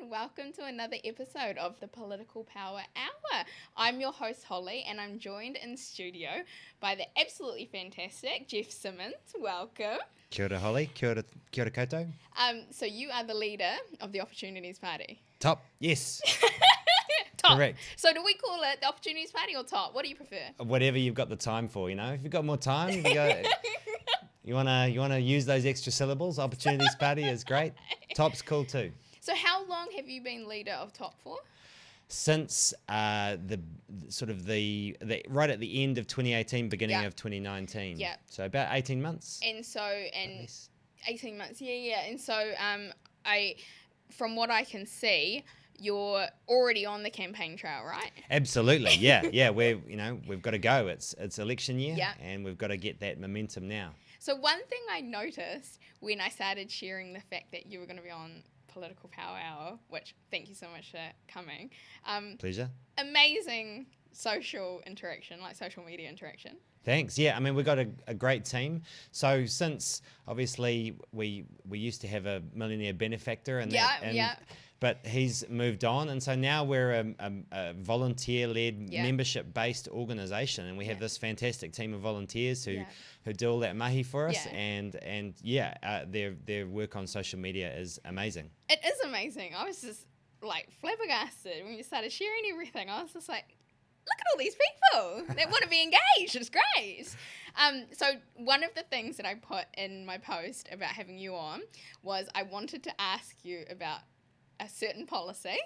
Welcome to another episode of the Political Power Hour. I'm your host Holly, and I'm joined in studio by the absolutely fantastic Geoff Simmons. Welcome. Kia ora, Holly. Kia ora koutou. So you are the leader of the Opportunities Party. Top, yes. Top. Correct. So do we call it the Opportunities Party or Top? What do you prefer? Whatever you've got the time for, you know. If you've got more time, you wanna use those extra syllables. Opportunities Party is great. Top's cool too. So how long have you been leader of Top for? Since the right at the end of 2018, beginning of 2019. Yeah. So about 18 months. And 18 months. Yeah. And so from what I can see, you're already on the campaign trail, right? Absolutely. Yeah. We've got to go. It's election year, and we've got to get that momentum now. So one thing I noticed when I started sharing the fact that you were going to be on Political Power Hour, which thank you so much for coming. Pleasure. Amazing social interaction, like social media interaction. Thanks. Yeah, I mean, we've got a great team. So since obviously we used to have a millionaire benefactor but he's moved on, and so now we're a volunteer-led, membership-based organisation, and we have this fantastic team of volunteers who do all that mahi for us, and their work on social media is amazing. It is amazing. I was just like flabbergasted when you started sharing everything. I was just like, look at all these people that want to be engaged. It's great. So one of the things that I put in my post about having you on was I wanted to ask you about a certain policy.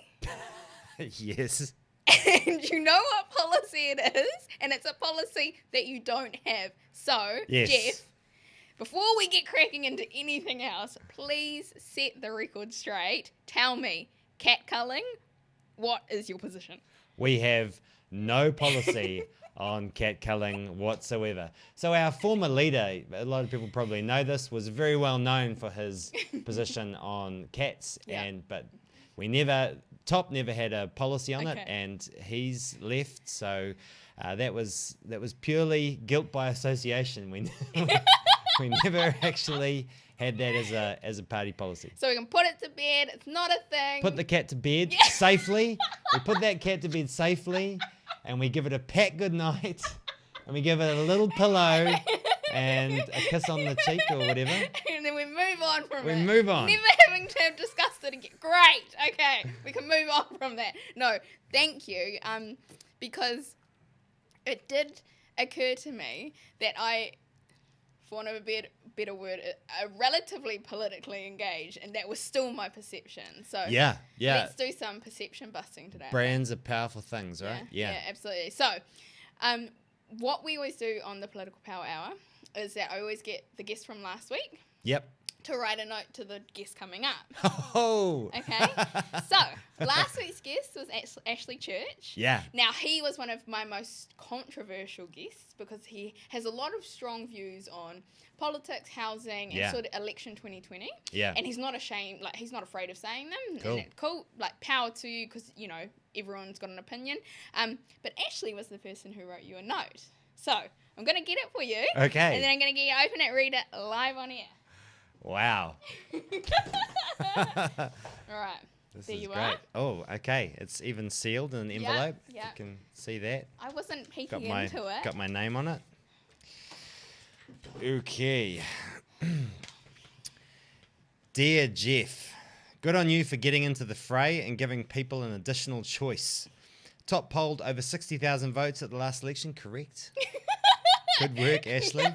Yes. And you know what policy it is, and it's a policy that you don't have. So, yes. Geoff, before we get cracking into anything else, please set the record straight. Tell me, cat culling, what is your position? We have no policy on cat culling whatsoever. So our former leader, a lot of people probably know this, was very well known for his position on cats, but Top never had a policy on it, and he's left. So that was purely guilt by association. We never actually had that as a party policy. So we can put it to bed. It's not a thing. Put the cat to bed safely. We put that cat to bed safely, and we give it a pat goodnight, and we give it a little pillow and a kiss on the cheek or whatever. And then we move on from it. We move on. Never having to have discussed it again. Great. Okay. We can move on from that. No, thank you. Because it did occur to me that I, for want of a better word, are relatively politically engaged, and that was still my perception. So let's do some perception busting today. Brands are powerful things, right? Yeah, absolutely. So what we always do on the Political Power Hour is that I always get the guest from last week to write a note to the guest coming up. Oh! Okay? So, last week's guest was Ashley Church. Yeah. Now, he was one of my most controversial guests because he has a lot of strong views on politics, housing, and sort of election 2020. Yeah. And he's not ashamed, like, he's not afraid of saying them. Cool. And cool. Like, power to you because, you know, everyone's got an opinion. But Ashley was the person who wrote you a note. So, I'm going to get it for you. Okay. And then I'm going to get you to open it, read it live on air. Wow. All right. There you are. Oh, okay. It's even sealed in an envelope. Yeah. You can see that. I wasn't peeking into it. Got my name on it. Okay. Dear Geoff, good on you for getting into the fray and giving people an additional choice. Top polled over 60,000 votes at the last election, correct? Good work, Ashley.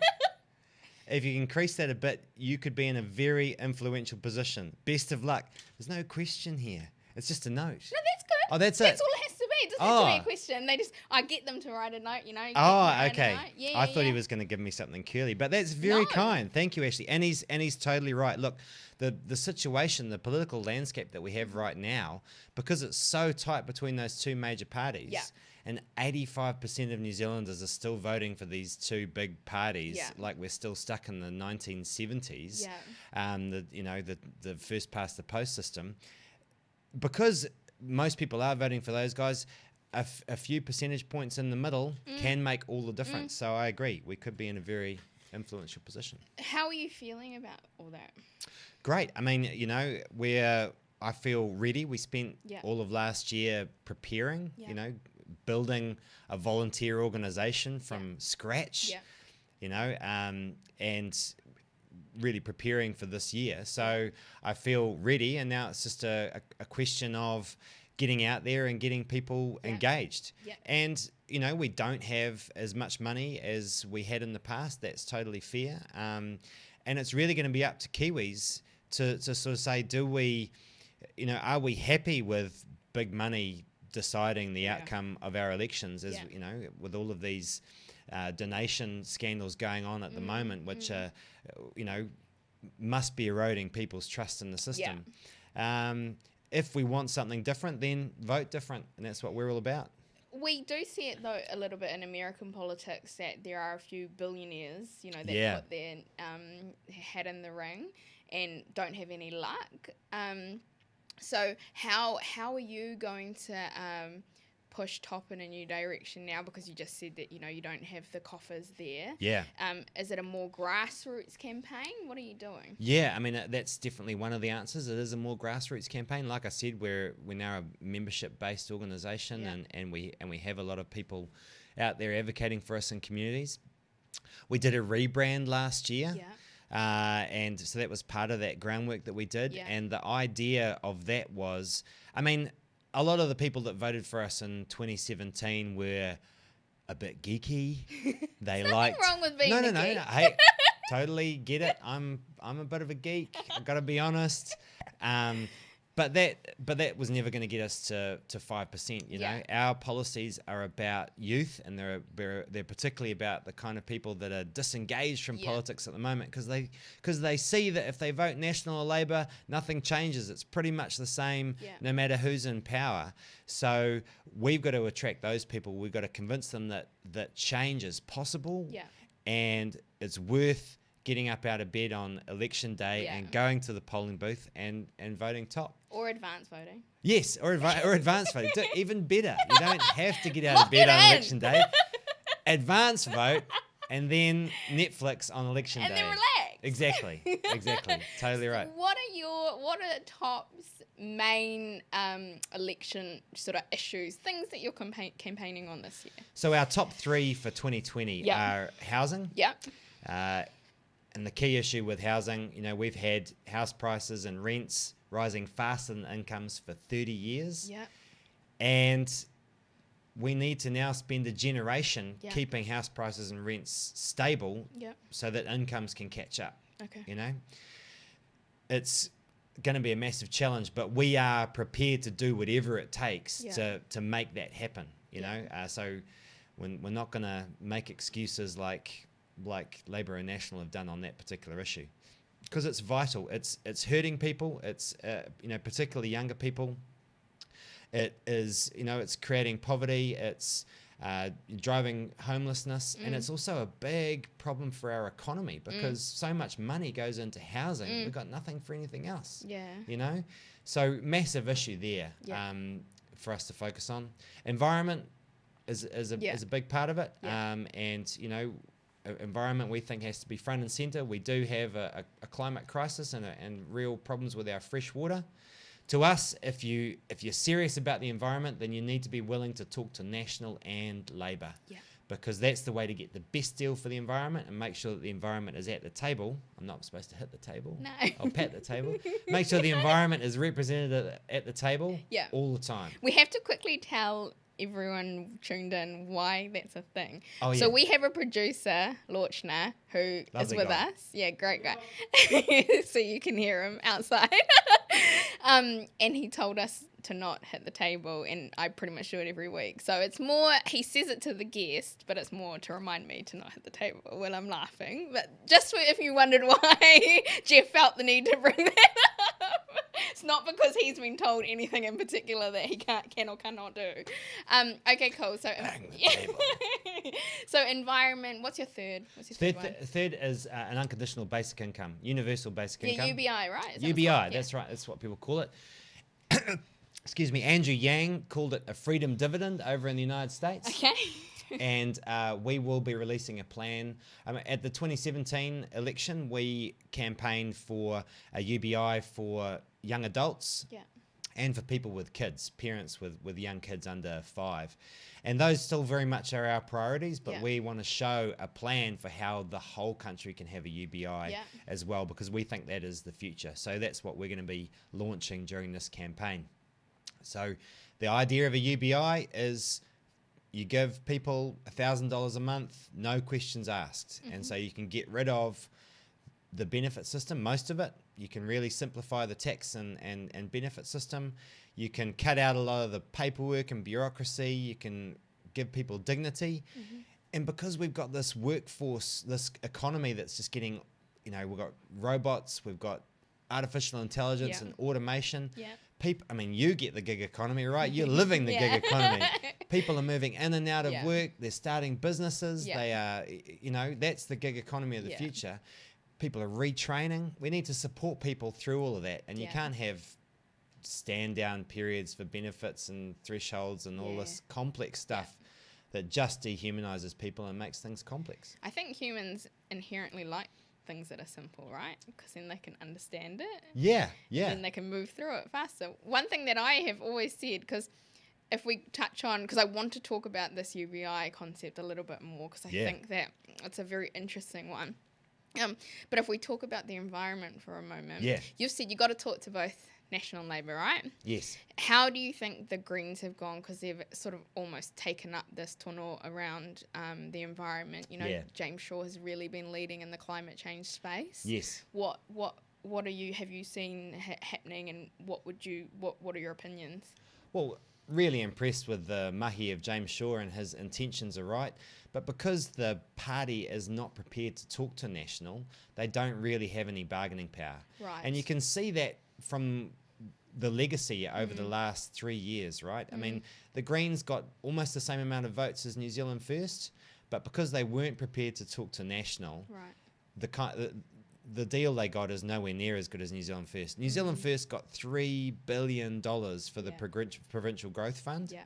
If you increase that a bit, you could be in a very influential position. Best of luck. There's no question here. It's just a note. No, that's good. Oh, that's it. That's all it has to be. It doesn't have to be a question. I get them to write a note, you know. Oh, okay. Yeah, I thought he was going to give me something curly, but that's very kind. Thank you, Ashley. And he's totally right. Look, the situation, the political landscape that we have right now, because it's so tight between those two major parties, and 85% of New Zealanders are still voting for these two big parties, like we're still stuck in the 1970s. The first past the post system, because most people are voting for those guys. A few percentage points in the middle can make all the difference. So I agree. We could be in a very influential position. How are you feeling about all that? Great. I mean, I feel ready. We spent all of last year preparing, building a volunteer organization from scratch, and really preparing for this year. So I feel ready, and now it's just a question of getting out there and getting people engaged. And, we don't have as much money as we had in the past. That's totally fair. And it's really going to be up to Kiwis to sort of say, are we happy with big money deciding the outcome of our elections, as with all of these donation scandals going on at the moment, which are, must be eroding people's trust in the system. If we want something different, then vote different, and that's what we're all about. We do see it, though, a little bit in American politics, that there are a few billionaires, that put their hat in the ring and don't have any luck. So how are you going to push Top in a new direction now? Because you just said that, you don't have the coffers there. Yeah. Is it a more grassroots campaign? What are you doing? Yeah, I mean, that's definitely one of the answers. It is a more grassroots campaign. Like I said, we're now a membership-based organisation, and we have a lot of people out there advocating for us in communities. We did a rebrand last year. And so that was part of that groundwork that we did. And the idea of that was, I mean, a lot of the people that voted for us in 2017 were a bit geeky. They liked. Nothing wrong with being a geek. No. Hey, totally get it. I'm a bit of a geek. I've got to be honest. But that was never going to get us to 5%. Our policies are about youth, and they're particularly about the kind of people that are disengaged from politics at the moment, because they see that if they vote National or Labour, nothing changes. It's pretty much the same no matter who's in power. So we've got to attract those people. We've got to convince them that change is possible, and it's worth getting up out of bed on election day and going to the polling booth and voting Top. Or advance voting. Yes, or advance voting. Even better. You don't have to get out of bed on election day. Advance vote, and then Netflix on election day. And then relax. Exactly. Totally right. What are Top's main election sort of issues, things that you're campaigning on this year? So our top three for 2020 are housing. And the key issue with housing, we've had house prices and rents rising faster than incomes for 30 years. And we need to now spend a generation keeping house prices and rents stable so that incomes can catch up. It's going to be a massive challenge, but we are prepared to do whatever it takes to make that happen. So we're not going to make excuses like Labour and National have done on that particular issue, because it's vital. It's hurting people. It's particularly younger people. It is it's creating poverty. It's driving homelessness, and it's also a big problem for our economy, because so much money goes into housing. We've got nothing for anything else. So massive issue there for us to focus on. Environment is a big part of it, and environment we think has to be front and centre. We do have a climate crisis and real problems with our fresh water. To us, if you're serious about the environment, then you need to be willing to talk to National and Labour, because that's the way to get the best deal for the environment and make sure that the environment is at the table. I'm not supposed to hit the table. No. I'll pat the table. Make sure the environment is represented at the table all the time. We have to quickly tell everyone tuned in why that's a thing. Oh, so yeah. we have a producer, Lorchner, who Lovely is with guy. us. Yeah, great guy. So you can hear him outside. And he told us to not hit the table, and I pretty much do it every week. So it's more, he says it to the guest, but it's more to remind me to not hit the table when I'm laughing. But just if you wondered why Geoff felt the need to bring that up, it's not because he's been told anything in particular that he can or cannot do. Okay, cool. So, Bang the table. So environment. What's your third? Third one? Third is an unconditional basic income, universal basic income. UBI, right? Is that UBI, what it's called? that's right. That's what people call it. Excuse me. Andrew Yang called it a freedom dividend over in the United States. Okay. And we will be releasing a plan. At the 2017 election, we campaigned for a UBI for young adults and for people with kids, parents with young kids under 5. And those still very much are our priorities, but we want to show a plan for how the whole country can have a UBI as well, because we think that is the future. So that's what we're going to be launching during this campaign. So the idea of a UBI is you give people $1,000 a month, no questions asked. And so you can get rid of the benefit system, most of it. You can really simplify the tax and benefit system. You can cut out a lot of the paperwork and bureaucracy. You can give people dignity. And because we've got this workforce, this economy that's just getting, we've got robots, we've got artificial intelligence and automation. People, you get the gig economy, right? You're living the gig economy. People are moving in and out of work. They're starting businesses. They are, that's the gig economy of the future. People are retraining. We need to support people through all of that. And you can't have stand down periods for benefits and thresholds and all this complex stuff that just dehumanizes people and makes things complex. I think humans inherently like things that are simple, right? Because then they can understand it. Yeah. And they can move through it faster. One thing that I have always said, because if we touch on, because I want to talk about this UBI concept a little bit more, because I think that it's a very interesting one. But if we talk about the environment for a moment, you've said you got to talk to both National and Labour, right? Yes. How do you think the Greens have gone? Because they've sort of almost taken up this tono around the environment. James Shaw has really been leading in the climate change space. Yes. What have you seen happening, and what are your opinions? Well, really impressed with the mahi of James Shaw, and his intentions are right. But because the party is not prepared to talk to National, they don't really have any bargaining power. Right. And you can see that from the legacy over the last 3 years, right? The Greens got almost the same amount of votes as New Zealand First, but because they weren't prepared to talk to National, the deal they got is nowhere near as good as New Zealand First. New Zealand First got $3 billion for the Provincial Growth Fund. Yeah.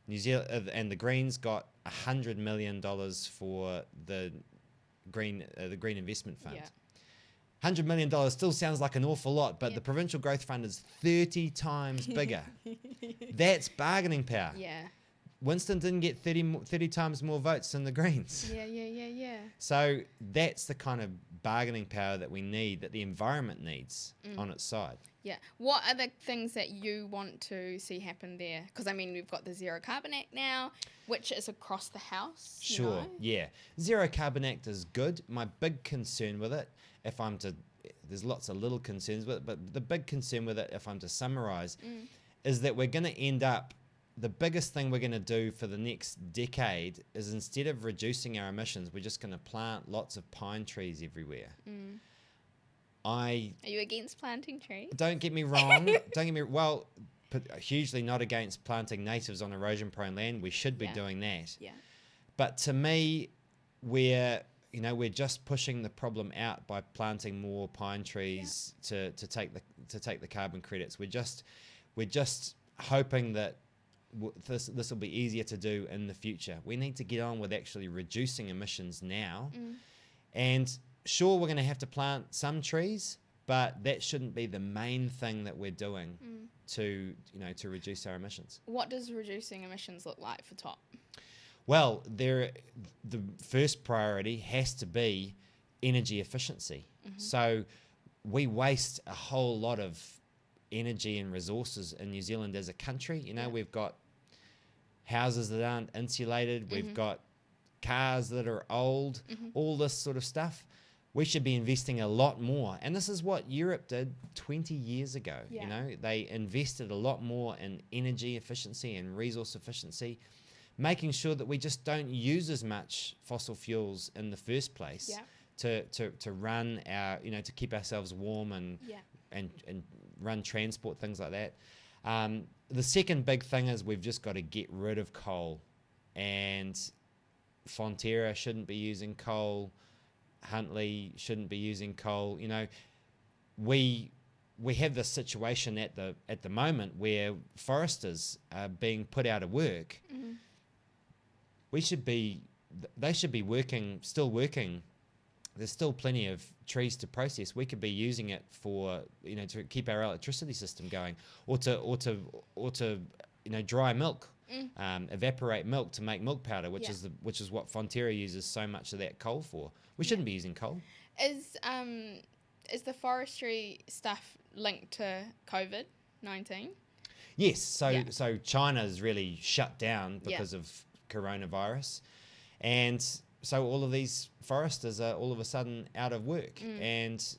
New Zealand and the Greens got $100 million for the Green Investment Fund. Yeah. $100 million still sounds like an awful lot, but the Provincial Growth Fund is 30 times bigger. That's bargaining power. Yeah. Winston didn't get 30 times more votes than the Greens. Yeah. So that's the kind of bargaining power that we need, that the environment needs on its side. Yeah. What are the things that you want to see happen there? Because, we've got the Zero Carbon Act now, which is across the House. Sure, yeah. Zero Carbon Act is good. My big concern with it, there's lots of little concerns with it, but the big concern with it, if I'm to summarise, is that we're going to end up, the biggest thing we're going to do for the next decade is, instead of reducing our emissions, we're just going to plant lots of pine trees everywhere. Are you against planting trees? Don't get me wrong. Hugely not against planting natives on erosion-prone land. We should be doing that. Yeah. But to me, we're just pushing the problem out by planting more pine trees to take the carbon credits. We're just hoping that this will be easier to do in the future. We need to get on with actually reducing emissions now. And sure, we're going to have to plant some trees, but that shouldn't be the main thing that we're doing to reduce our emissions. What does reducing emissions look like for TOP? Well, the first priority has to be energy efficiency. So we waste a whole lot of energy and resources in New Zealand as a country. You know, we've got houses that aren't insulated. We've got cars that are old, all this sort of stuff. We should be investing a lot more. And this is what Europe did 20 years ago. You know, they invested a lot more in energy efficiency and resource efficiency, making sure that we just don't use as much fossil fuels in the first place to run our, you know, to keep ourselves warm and run transport, things like that. The second big thing is we've just got to get rid of coal, and Fonterra shouldn't be using coal. Huntley shouldn't be using coal. You know, we have this situation at the moment where foresters are being put out of work. They should be still working. There's still plenty of trees to process. We could be using it for, you know, to keep our electricity system going, or to you know, dry milk, evaporate milk to make milk powder, which is what Fonterra uses so much of that coal for. We shouldn't be using coal. Is the forestry stuff linked to COVID-19? Yes. So China's really shut down because of coronavirus, and so all of these foresters are all of a sudden out of work, and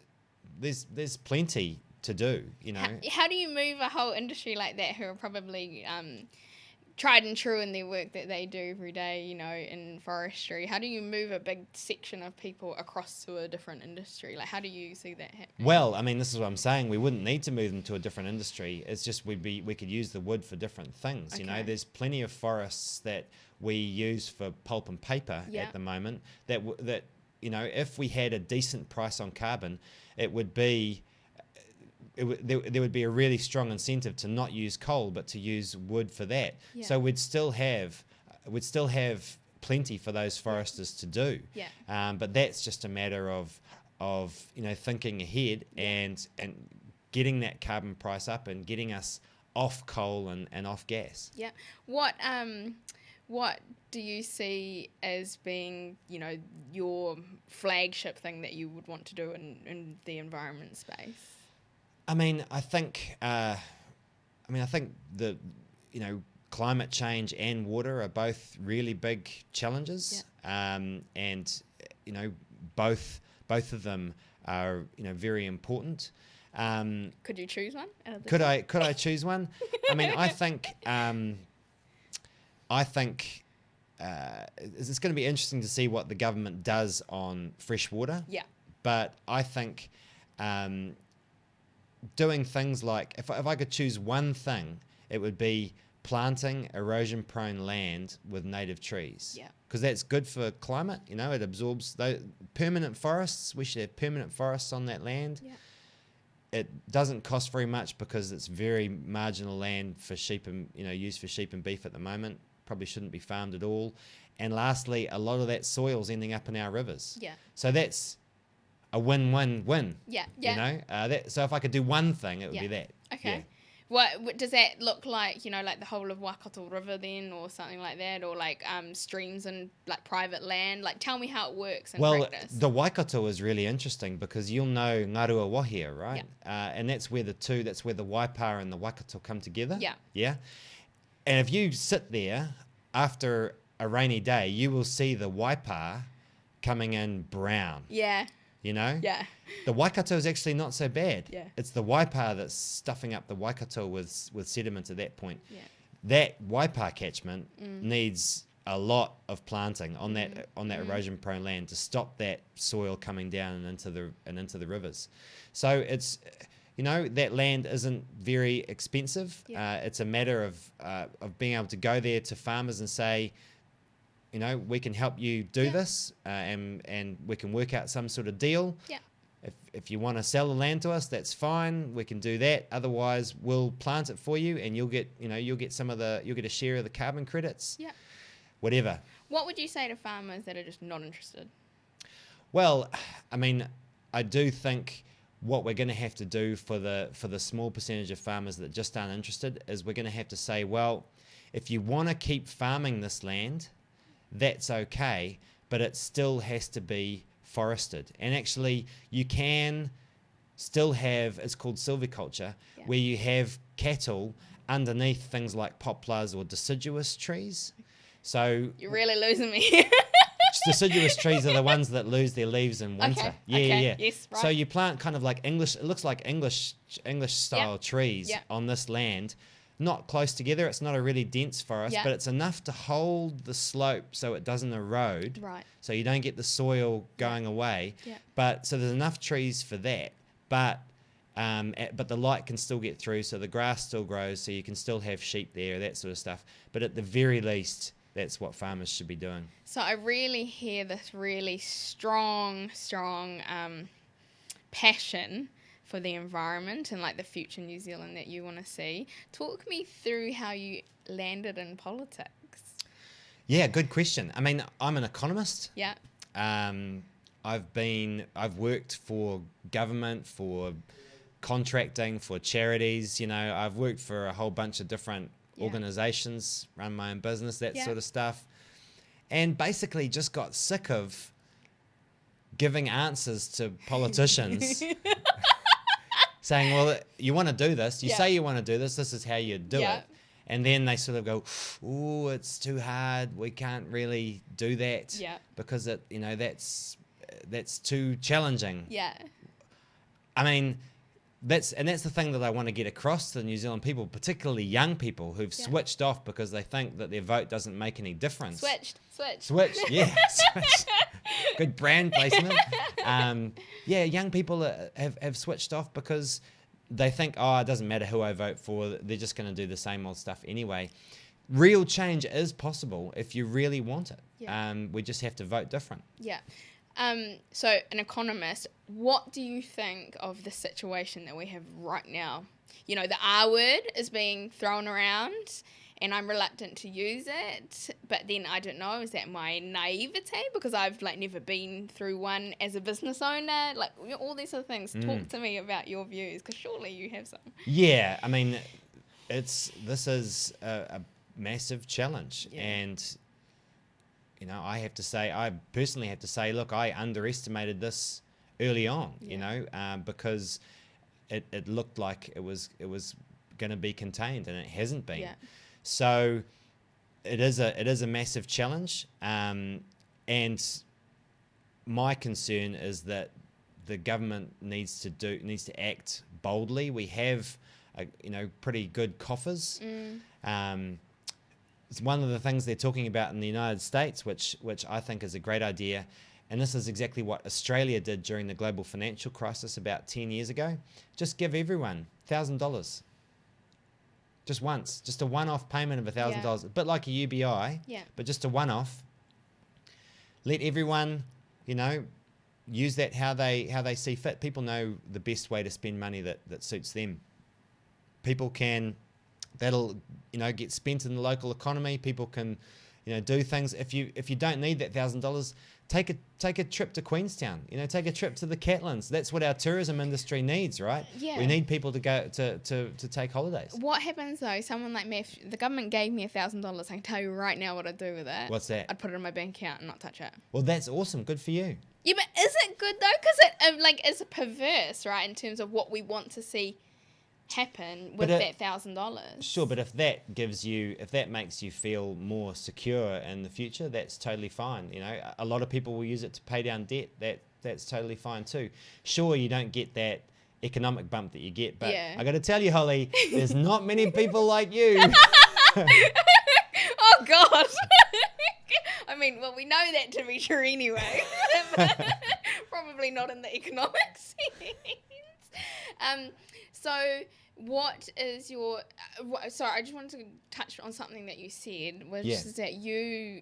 there's plenty to do, you know. How do you move a whole industry like that, who are probably tried and true in their work that they do every day, you know, in forestry? How do you move a big section of people across to a different industry? Like, how do you see that happening? Well, I mean, this is what I'm saying. We wouldn't need to move them to a different industry. It's just we could use the wood for different things. You know, there's plenty of forests that we use for pulp and paper at the moment that you know, if we had a decent price on carbon, it would be there would be a really strong incentive to not use coal but to use wood for that. So we'd still have plenty for those foresters to do. But that's just a matter of you know, thinking ahead and getting that carbon price up and getting us off coal and off gas. What do you see as being, you know, your flagship thing that you would want to do in the environment space? I think the, you know, climate change and water are both really big challenges, and you know, both of them are, you know, very important. Could you choose one? Could I choose one? I mean, I think it's going to be interesting to see what the government does on fresh water. But I think doing things like, if I could choose one thing, it would be planting erosion-prone land with native trees. Because that's good for climate. You know, it absorbs those permanent forests. We should have permanent forests on that land. It doesn't cost very much because it's very marginal land for sheep and, you know, used for sheep and beef at the moment. Probably shouldn't be farmed at all. And lastly, a lot of that soil's ending up in our rivers. So that's a win-win-win. You know, so if I could do one thing, it would be that. What does that look like? You know, like the whole of Waikato River then, or something like that, or like streams and like private land. Like, tell me how it works in practice. The Waikato is really interesting because you'll know Ngarua Wahia, right? And that's where the Waipa and the Waikato come together. And if you sit there after a rainy day, you will see the Waipa coming in brown. You know? The Waikato is actually not so bad. It's the Waipa that's stuffing up the Waikato with sediment at that point. That Waipa catchment needs a lot of planting on that erosion-prone land to stop that soil coming down and into the rivers. So it's, you know, that land isn't very expensive. It's a matter of being able to go there to farmers and say, you know, we can help you do this, and we can work out some sort of deal. If you want to sell the land to us, that's fine. We can do that. Otherwise, we'll plant it for you, and you'll get a share of the carbon credits. Whatever. What would you say to farmers that are just not interested? Well, I mean, I do think what we're going to have to do for the small percentage of farmers that just aren't interested is we're going to have to say, well, if you want to keep farming this land, that's okay, but it still has to be forested. And actually, you can still have, it's called silviculture, where you have cattle underneath things like poplars or deciduous trees. So you're really losing me. deciduous trees are the ones that lose their leaves in winter. Yeah. Yes, right. So you plant kind of like English, it looks like English style trees on this land, not close together. It's not a really dense forest, but it's enough to hold the slope so it doesn't erode. Right. So you don't get the soil going away. Yeah. But so there's enough trees for that. But the light can still get through, so the grass still grows, so you can still have sheep there, that sort of stuff. But at the very least, that's what farmers should be doing. So I really hear this really strong passion for the environment and like the future New Zealand that you want to see. Talk me through how you landed in politics. Yeah, good question. I mean, I'm an economist. Yeah. I've worked for government, for contracting, for charities. You know, I've worked for a whole bunch of different organizations, run my own business, that sort of stuff, and basically just got sick of giving answers to politicians. Saying, well, you want to do this, you say you want to do this, this is how you do it. And then they sort of go, oh, it's too hard, we can't really do that because it, you know, that's too challenging. Yeah. I mean, that's the thing that I want to get across to the New Zealand people, particularly young people who've switched off because they think that their vote doesn't make any difference. Switched, yeah. Switched. Good brand placement. Young people have switched off because they think, oh, it doesn't matter who I vote for, they're just going to do the same old stuff anyway. Real change is possible if you really want it. Yeah. We just have to vote different. Yeah. So an economist, what do you think of the situation that we have right now? You know, the R word is being thrown around and I'm reluctant to use it, but then I don't know, is that my naivete? Because I've like never been through one as a business owner, like all these other things. Talk to me about your views, because surely you have some. Yeah, I mean, this is a massive challenge, and you know, I personally have to say, look, I underestimated this early on, you know, because it looked like it was going to be contained, and it hasn't been. Yeah. So it is a massive challenge, and my concern is that the government needs to act boldly. We have, pretty good coffers. It's one of the things they're talking about in the United States, which I think is a great idea. And this is exactly what Australia did during the global financial crisis about 10 years ago. Just give everyone $1,000. Just once. Just a one-off payment of $1,000. A bit like a UBI, but just a one-off. Let everyone, use that how they see fit. People know the best way to spend money that suits them. People can... That'll get spent in the local economy. People can do things. If you don't need that $1,000, take a trip to Queenstown. Take a trip to the Catlins. That's what our tourism industry needs, right? Yeah. We need people to go to take holidays. What happens though? Someone like me, if the government gave me $1,000, I can tell you right now what I'd do with it. What's that? I'd put it in my bank account and not touch it. Well, that's awesome. Good for you. Yeah, but is it good though? Because it's perverse, right? In terms of what we want to see happen with that $1,000. Sure, but if that makes you feel more secure in the future, that's totally fine. A lot of people will use it to pay down debt. That's totally fine too. Sure, you don't get that economic bump that you get, but I got to tell you, Holly, there's not many people like you. Oh God. I mean, well, we know that to be true anyway. Probably not in the economic sense. So what is your... sorry, I just wanted to touch on something that you said, which is that you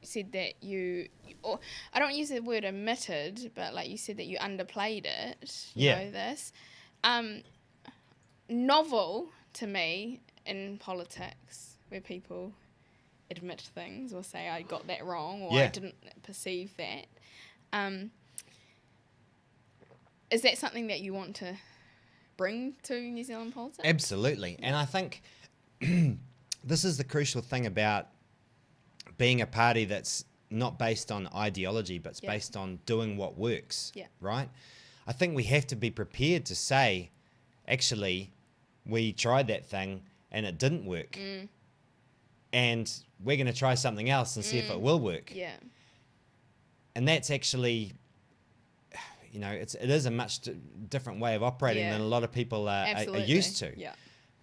said that or I don't use the word admitted, but like you said that you underplayed it. You know this. Novel to me in politics, where people admit things or say I got that wrong or I didn't perceive that. Is that something that you want to bring to New Zealand politics? Absolutely. And I think this is the crucial thing about being a party that's not based on ideology, but it's Yeah. based on doing what works, Yeah. right? I think we have to be prepared to say, actually, we tried that thing and it didn't work. And we're going to try something else and see if it will work. Yeah. And that's actually, you know, it is a much different way of operating than a lot of people are used to. Yeah.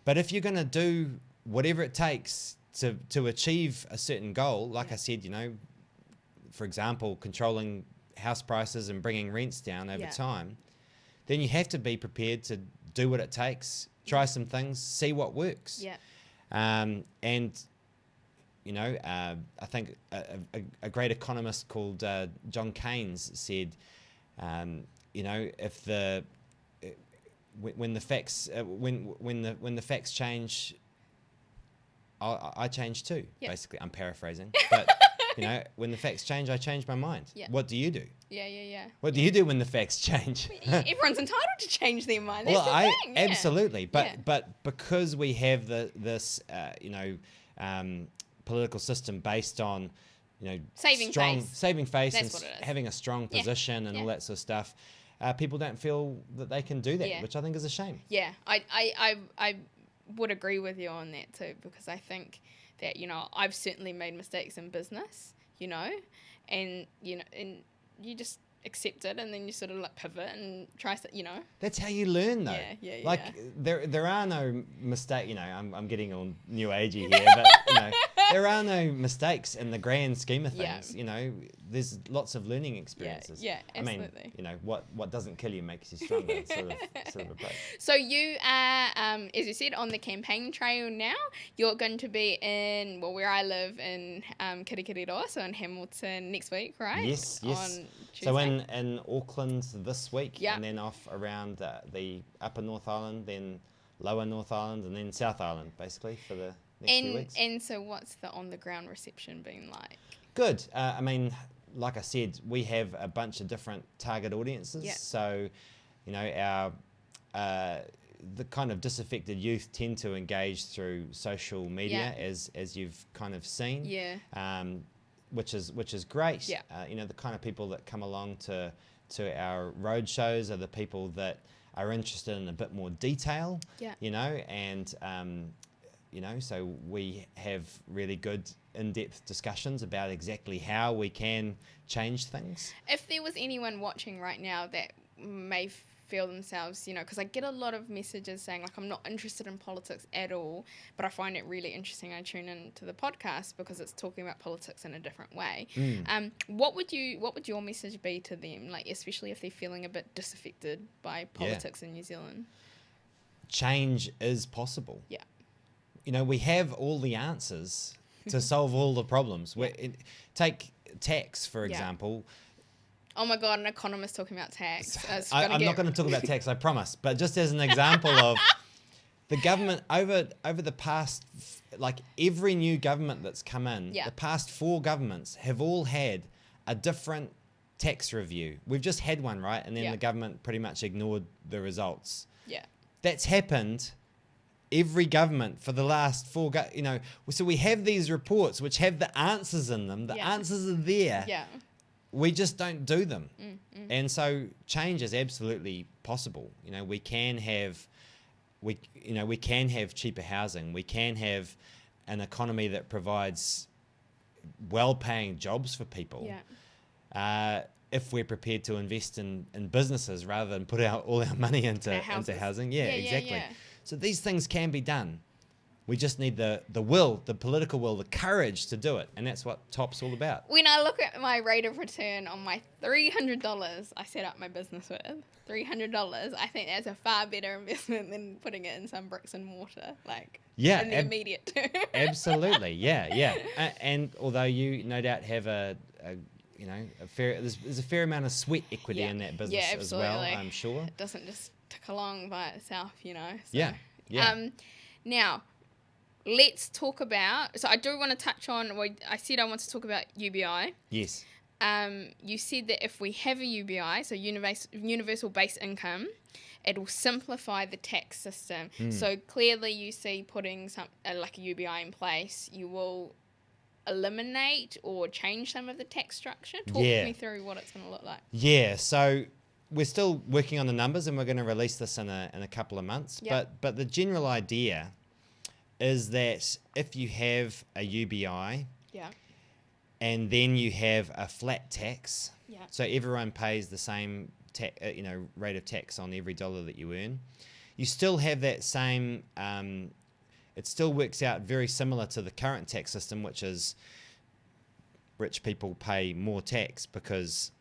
But if you're going to do whatever it takes to achieve a certain goal, like I said, you know, for example, controlling house prices and bringing rents down over time, then you have to be prepared to do what it takes, try some things, see what works. Yeah. And, you know, I think a great economist called John Keynes said, you know, if when the facts change, I change too. Yeah. Basically, I'm paraphrasing, but you know, when the facts change, I change my mind. Yeah. What do you do? Yeah. What do you do when the facts change? Everyone's entitled to change their mind. That's Well, the thing. Yeah. absolutely, but Yeah. but because we have this you know, political system based on, you know, saving face That's and what it is. having a strong position and all that sort of stuff, people don't feel that they can do that, which I think is a shame. Yeah, I would agree with you on that too, because I think that, you know, I've certainly made mistakes in business, you know, and you just accept it, and then you sort of like pivot and try, you know. That's how you learn, though. Yeah. Like there are no mistakes. You know, I'm getting all new agey here, but you know, there are no mistakes in the grand scheme of things. You know, there's lots of learning experiences. Yeah, absolutely. I mean, you know, what doesn't kill you makes you stronger. sort of approach. So you are, as you said, on the campaign trail now. You're going to be in, well, where I live in Kirikiriroa, so in Hamilton next week, right? Yes. On Tuesday. So in Auckland this week, Yeah. and then off around the upper North Island, then lower North Island, and then South Island, basically, for the next few weeks. And so what's the on-the-ground reception been like? Good. I mean, like I said, we have a bunch of different target audiences. Yeah. So, you know, the kind of disaffected youth tend to engage through social media, as you've kind of seen. Yeah. Which is great. Yeah. You know, the kind of people that come along to our road shows are the people that are interested in a bit more detail. Yeah. You know, and you know, so we have really good in-depth discussions about exactly how we can change things. If there was anyone watching right now that may feel themselves, you know, because I get a lot of messages saying, like, I'm not interested in politics at all, but I find it really interesting. I tune into the podcast because it's talking about politics in a different way. What would your message be to them, like, especially if they're feeling a bit disaffected by politics in New Zealand? Change is possible. Yeah. You know, we have all the answers to solve all the problems. Take tax, for example. Oh my God, an economist talking about tax. I'm not going to talk about tax, I promise. But just as an example of the government over the past, like every new government that's come in, the past 4 governments have all had a different tax review. We've just had one, right? And then the government pretty much ignored the results. Yeah. That's happened every government for the last 4, you know. So we have these reports which have the answers in them. The answers are there. Yeah. We just don't do them. And so change is absolutely possible. You know, we can have cheaper housing. We can have an economy that provides well-paying jobs for people. Yeah. If we're prepared to invest in businesses rather than put all our money into housing. Yeah, exactly. Yeah. So these things can be done. We just need the will, the political will, the courage to do it. And that's what TOP's all about. When I look at my rate of return on my $300 I set up my business with, $300, I think that's a far better investment than putting it in some bricks and mortar, like in the immediate term. Absolutely, yeah. And although you no doubt have there's a fair amount of sweat equity in that business as well, I'm sure. It doesn't just tick along by itself, you know. So. Yeah. Now, let's talk about, so I do want to touch on, I said I want to talk about UBI. Yes. You said that if we have a UBI, so universal base income, it will simplify the tax system. So clearly you see putting like a UBI in place, you will eliminate or change some of the tax structure? Talk Yeah. me through what it's going to look like. Yeah, so we're still working on the numbers, and we're going to release this in a couple of months. Yep. But the general idea is that if you have a UBI Yeah. and then you have a flat tax, Yeah. so everyone pays the same rate of tax on every dollar that you earn, you still have that same. It still works out very similar to the current tax system, which is rich people pay more tax because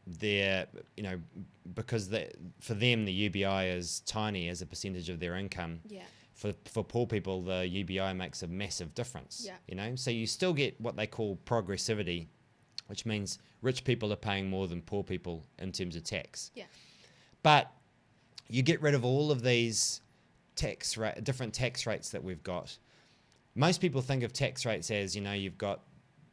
for them the UBI is tiny as a percentage of their income. Yeah. For poor people, the UBI makes a massive difference. Yeah. So you still get what they call progressivity, which means rich people are paying more than poor people in terms of tax. Yeah. But you get rid of all of these different tax rates that we've got. Most people think of tax rates as, you've got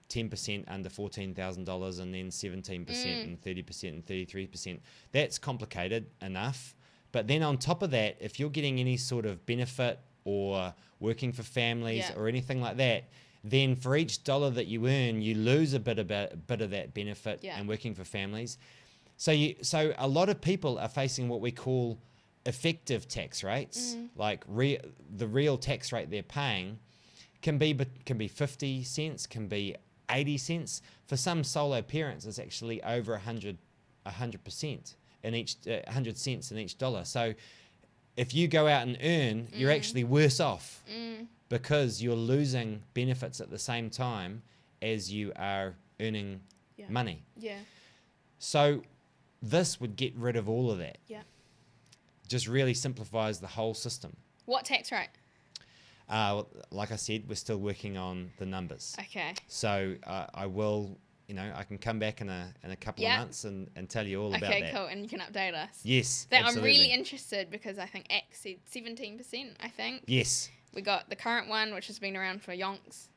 10% under $14,000 and then 17% and 30% and 33%. That's complicated enough. But then on top of that, if you're getting any sort of benefit or working for families or anything like that, then for each dollar that you earn, you lose a bit of that benefit and working for families. So a lot of people are facing what we call effective tax rates, like the real tax rate they're paying can be 50 cents, can be 80 cents. For some solo parents, it's actually over 100% in each 100 cents in each dollar. So if you go out and earn, you're actually worse off because you're losing benefits at the same time as you are earning money. Yeah. So this would get rid of all of that. Yeah. Just really simplifies the whole system. What tax rate? Like I said, we're still working on the numbers. Okay. So I will, I can come back in a couple of months and tell you all about that. Okay, cool, and you can update us. Yes, I'm really interested because I think X said 17%, I think. Yes. We got the current one, which has been around for yonks.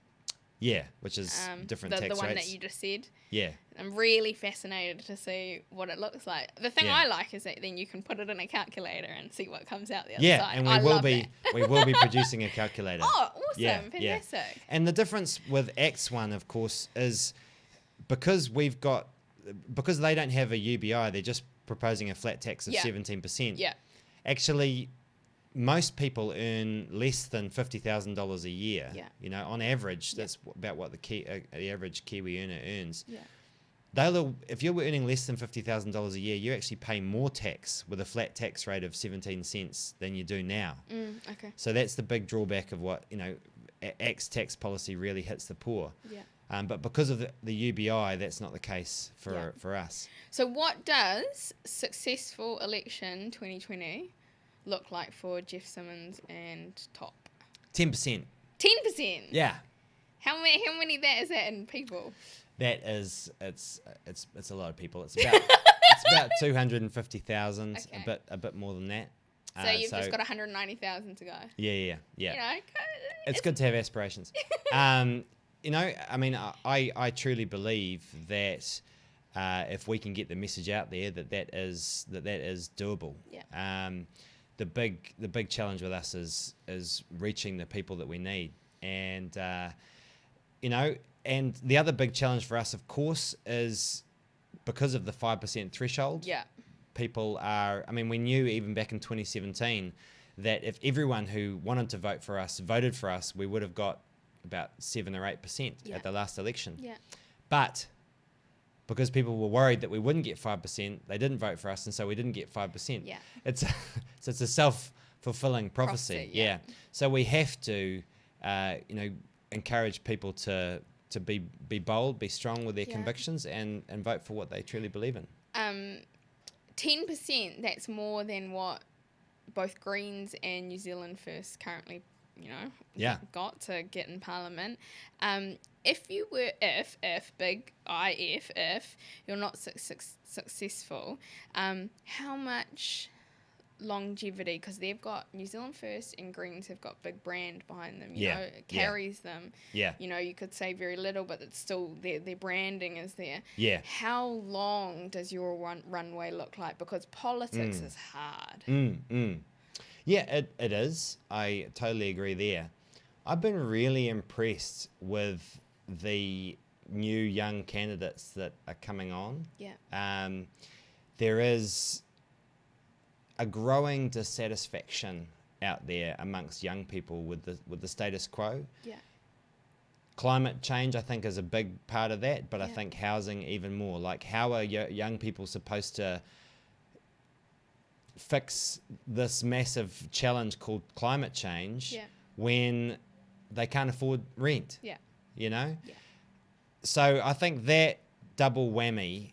Yeah, which is different tax rates. The one that you just said. Yeah. I'm really fascinated to see what it looks like. The thing I like is that then you can put it in a calculator and see what comes out the other side. Yeah, and we will be producing a calculator. Oh, awesome. Yeah, fantastic. Yeah. And the difference with X one, of course, is because they don't have a UBI, they're just proposing a flat tax of 17%. Yeah. Actually, most people earn less than $50,000 a year. Yeah. On average, that's about what the average Kiwi earner earns. Yeah. If you're earning less than $50,000 a year, you actually pay more tax with a flat tax rate of 17 cents than you do now. Okay. So that's the big drawback of what X tax policy really hits the poor. Yeah. But because of the UBI, that's not the case for us. So what does successful election 2020 look like for Geoff Simmons and Top? 10%. 10%? Yeah. How many is that in people? That is, it's a lot of people. It's about 250,000, Okay. a bit more than that. So you've just got 190,000 to go. Yeah. It's good to have aspirations. I I truly believe that if we can get the message out there that is doable. Yeah. The big challenge with us is reaching the people that we need, and and the other big challenge for us, of course, is because of the 5% threshold. Yeah. People are. We knew even back in 2017 that if everyone who wanted to vote for us voted for us, we would have got about 7 or 8% at the last election. Yeah. But because people were worried that we wouldn't get 5%, they didn't vote for us, and so we didn't get 5%. Yeah. It's a self-fulfilling prophecy. Yeah. So we have to, encourage people to be bold, be strong with their convictions, and vote for what they truly believe in. 10%. That's more than what both Greens and New Zealand First currently, got to get in Parliament. If you're not successful, how much longevity, because they've got New Zealand First and Greens have got big brand behind them, it carries them. You could say very little, but it's still their branding is there. How long does your runway look like? Because politics is hard. Yeah, it is. I totally agree there. I've been really impressed with the new young candidates that are coming on. Yeah. There is a growing dissatisfaction out there amongst young people with the status quo. Yeah. Climate change, I think, is a big part of that, but I Yeah. think housing even more. Like, how are young people supposed to fix this massive challenge called climate change Yeah. when they can't afford rent? Yeah. You know? Yeah. So I think that double whammy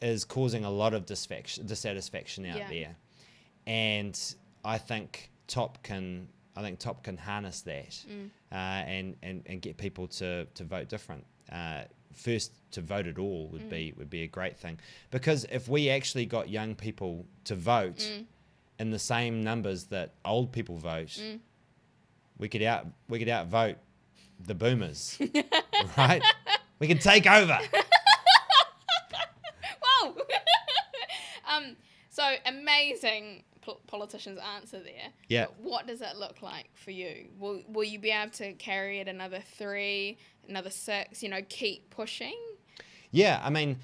is causing a lot of dissatisfaction out Yeah. there. And I think Top can harness that and get people to vote different. First, to vote at all would be a great thing, because if we actually got young people to vote in the same numbers that old people vote, we could outvote the boomers, right? We can take over. Whoa! So amazing politicians' answer there. Yeah. But what does it look like for you? Will you be able to carry it another 3, another 6? Keep pushing. Yeah, I mean,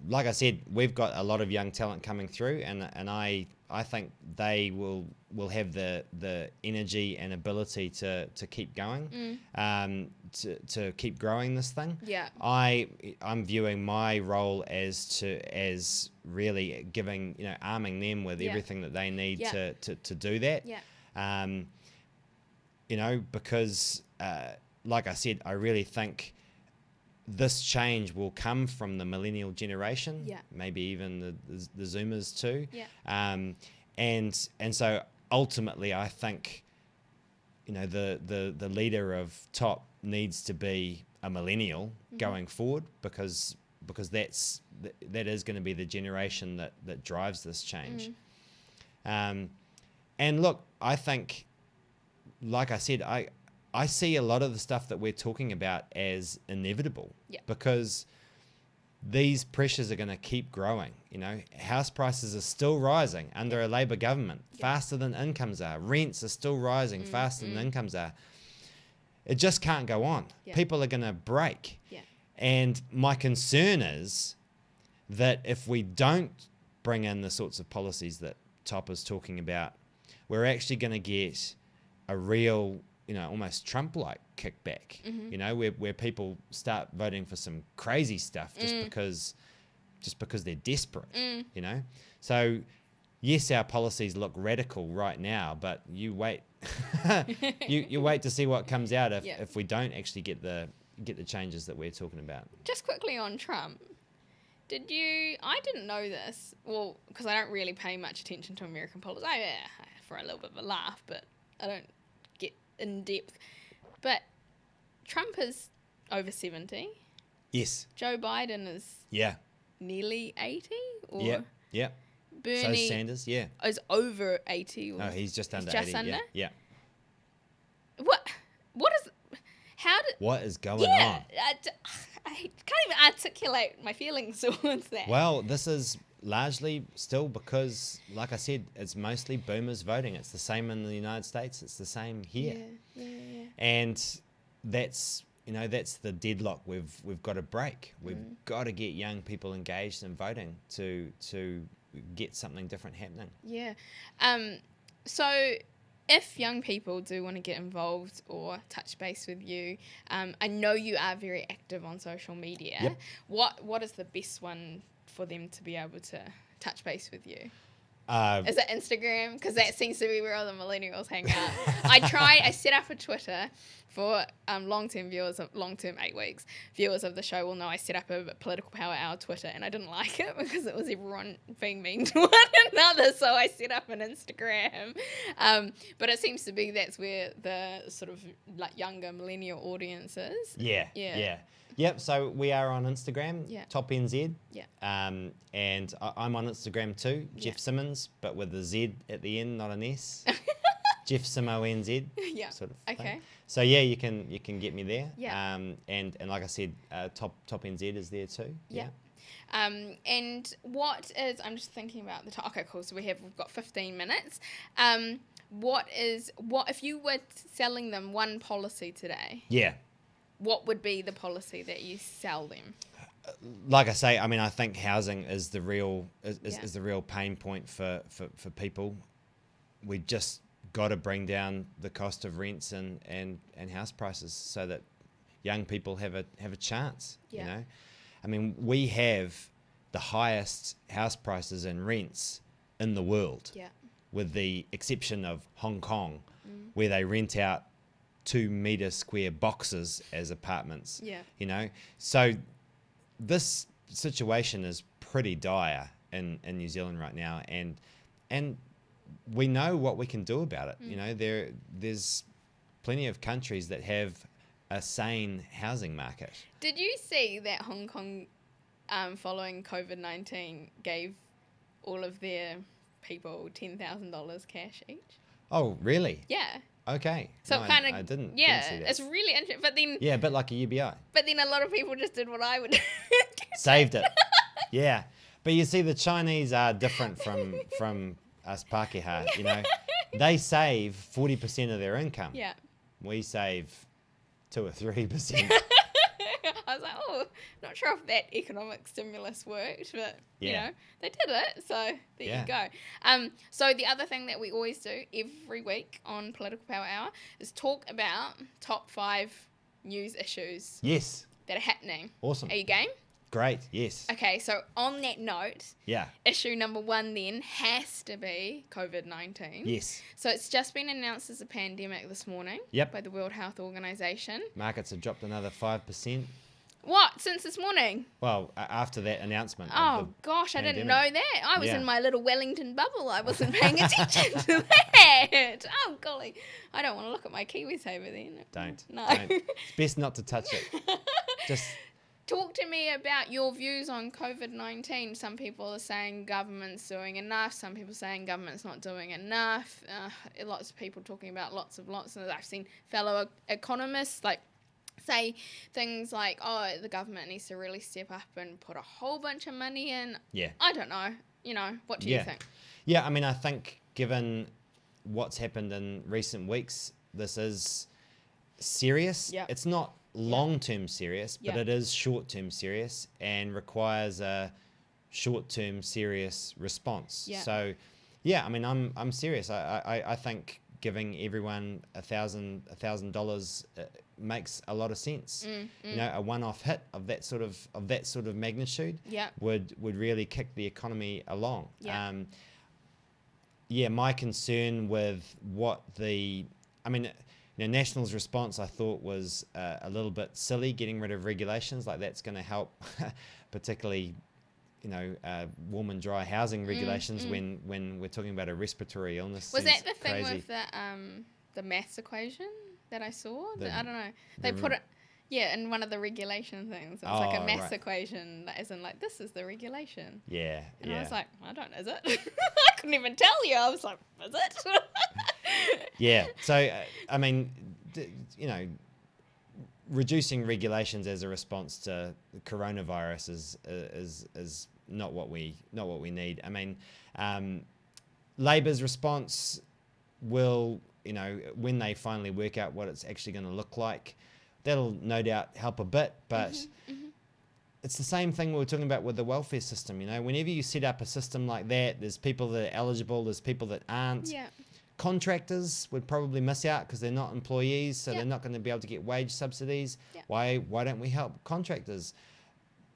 like I said, we've got a lot of young talent coming through, and I think they will have the energy and ability to keep going, to keep growing this thing. Yeah. I'm viewing my role as really giving, arming them with everything that they need to do that. Yeah. Because like I said, I really think this change will come from the millennial generation, maybe even the Zoomers too. And so ultimately, I think, the leader of Top needs to be a millennial going forward, because that is going to be the generation that drives this change. And look, I think, like I said, I see a lot of the stuff that we're talking about as inevitable, because these pressures are going to keep growing. House prices are still rising under a Labour government, faster than incomes are. Rents are still rising faster than incomes are. It just can't go on. People are going to break. And my concern is that if we don't bring in the sorts of policies that Top is talking about, we're actually going to get a real, almost Trump-like kickback, where people start voting for some crazy stuff just because they're desperate, So, yes, our policies look radical right now, but you wait, you wait to see what comes out if we don't actually get the changes that we're talking about. Just quickly on Trump. I didn't know this, well, because I don't really pay much attention to American politics. For a little bit of a laugh, but I don't get in depth. But Trump is over 70. Yes. Joe Biden is nearly 80. Or Yeah. Bernie so Sanders, is over 80. Or no, he's just under just 80. Under? Yeah. What is going on? I can't even articulate my feelings towards that. Well, this is largely still because, like I said, it's mostly boomers voting. It's the same in the United States. It's the same here. Yeah. And that's the deadlock we've got to break. We've got to get young people engaged in voting to get something different happening. Yeah. So if young people do want to get involved or touch base with you, I know you are very active on social media. Yep. What is the best one for them to be able to touch base with you? Is it Instagram? Because that seems to be where all the millennials hang out. I set up a Twitter for long-term 8 weeks viewers of the show will know I set up a Political Power Hour Twitter, and I didn't like it because it was everyone being mean to one another, so I set up an Instagram. But it seems to be that's where the sort of like younger millennial audience is. Yeah. Yep, so we are on Instagram, Top NZ. Yeah. And I'm on Instagram too, Geoff Simmons, but with a Z at the end, not an S. Geoff Simo NZ. Yeah. Sort of okay. thing. So yeah, you can get me there. Yeah. And like I said, Top NZ is there too. Yeah. And what is, I'm just thinking about the time. Okay, cool. So we've got 15 minutes. what if you were selling them one policy today? Yeah. What would be the policy that you sell them? Like I say, I mean, I think housing is the real is the real pain point for people. We just got to bring down the cost of rents and house prices so that young people have a chance. Yeah. You know, I mean, we have the highest house prices and rents in the world, with the exception of Hong Kong, where they rent out 2-meter square boxes as apartments. Yeah. You know, so this situation is pretty dire in New Zealand right now, and we know what we can do about it. You know, there's plenty of countries that have a sane housing market. Did you see that Hong Kong, following COVID-19, gave all of their people $10,000 cash each? Oh, really? Yeah. Okay. So No, kind of, I didn't see that. it's really interesting. But then, Yeah, a bit like a UBI. but then a lot of people just did what I would do. Saved it. Yeah. But you see, the Chinese are different from us Pākehā, you know. They save 40% of their income. Yeah. We save 2 or 3%. I was like, oh, not sure if that economic stimulus worked, but, you Yeah. know, they did it. So there you go. So the other thing that we always do every week on Political Power Hour is talk about top 5 news issues Yes. that are happening. Awesome. Are you game? Great. Yes. Okay, so on that note, Yeah. issue number 1 then has to be COVID-19. Yes. So it's just been announced as a pandemic this morning Yep. by the World Health Organization. Markets have dropped another 5%. What? Since this morning? Well, after that announcement. Oh, of the gosh, I didn't pandemic. know that. I was Yeah. in my little Wellington bubble. I wasn't paying attention to that. Oh, golly. I don't want to look at my KiwiSaver then. Don't. No. Don't. It's best not to touch it. Just Talk to me about your views on COVID-19. Some people are saying government's doing enough. Some people saying government's not doing enough. Lots of people talking about lots. And I've seen fellow economists say things like, oh, the government needs to really step up and put a whole bunch of money in. Yeah. I don't know. You know, what do you think? Yeah, I mean, I think given what's happened in recent weeks, this is serious. Yep. It's not long-term serious, but Yep. it is short-term serious and requires a short-term serious response. Yep. So, yeah, I mean, I'm serious. I think giving everyone $1,000 makes a lot of sense. You know, a one-off hit of that sort of magnitude Yep. would really kick the economy along. Yep. Yeah, my concern with National's response I thought was a little bit silly, getting rid of regulations. Like, that's going to help, particularly, warm and dry housing regulations when we're talking about a respiratory illness. Was that the thing crazy. with the maths equation that I saw? The- I don't know. They the put re- it, in one of the regulation things. It was like a Oh, maths right. equation, that isn't like, this is the regulation. Yeah, And yeah. I was like, is it? I couldn't even tell you. I was like, is it? Yeah. So, reducing regulations as a response to the coronavirus is not what we need. I mean, Labor's response will, when they finally work out what it's actually going to look like, that'll no doubt help a bit. But it's the same thing we were talking about with the welfare system. Whenever you set up a system like that, there's people that are eligible, there's people that aren't. Yeah. Contractors would probably miss out because they're not employees, so Yeah. they're not going to be able to get wage subsidies. Yeah. Why don't we help contractors?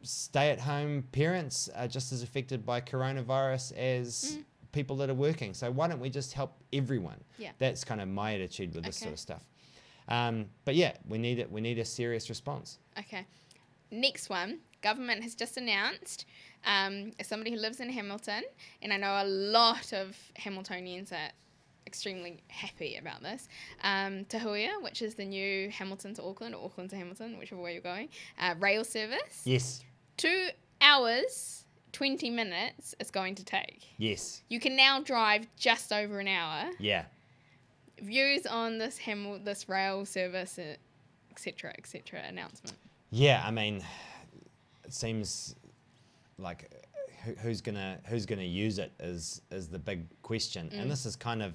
Stay-at-home parents are just as affected by coronavirus as people that are working. So why don't we just help everyone? Yeah. That's kind of my attitude with this Okay. sort of stuff. But yeah, we need a serious response. Okay. Next one. Government has just announced, as somebody who lives in Hamilton, and I know a lot of Hamiltonians are extremely happy about this, Te Huia, which is the new Hamilton to Auckland, or Auckland to Hamilton, whichever way you're going, rail service. Yes. 2 hours, 20 minutes it's going to take. Yes. You can now drive just over an hour. Yeah. Views on this rail service, etc., announcement. Yeah, I mean, it seems like who's gonna use it is the big question, and this is kind of